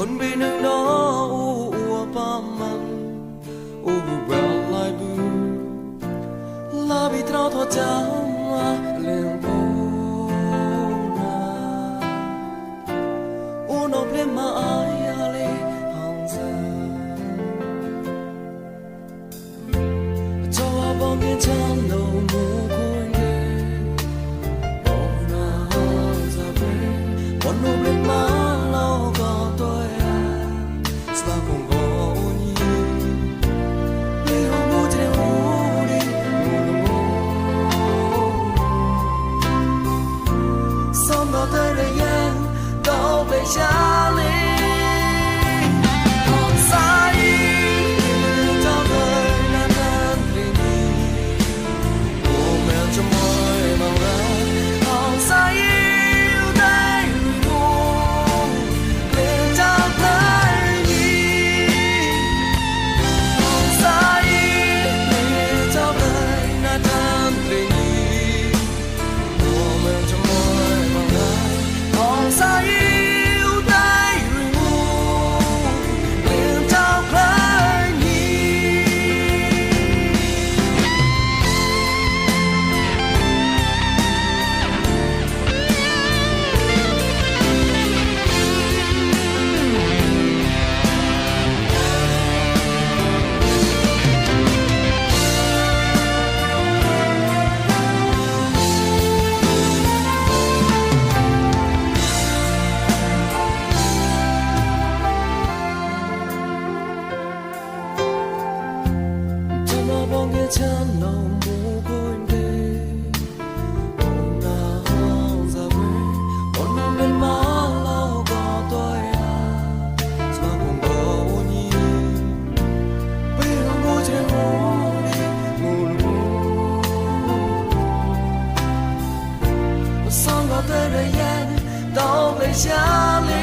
Con bên nương đó u ba man u brown like blue la bi trao tho cha liền vô na u no ple ma ai ale hong za cho bom bien chan no mu khoi nge o na hong za bre con no ple ma lo go toi a sla con go ni le ho mo tre ho ni mo som no te de yan do be sha le con sai cho đời na nan tri ni o me cho moi mang ra con sai yêu dai mo le cha dai ni con sai le cho đời na nan tri ni o me cho moi mang ra con sai yêu dai mo le cha dai ni Tama bong ye chan no mu khoi nge o na hong za bre con no le ma lo go toi a sma con go ni pe no mo che ho ni mu lu song ga de yan do be sha le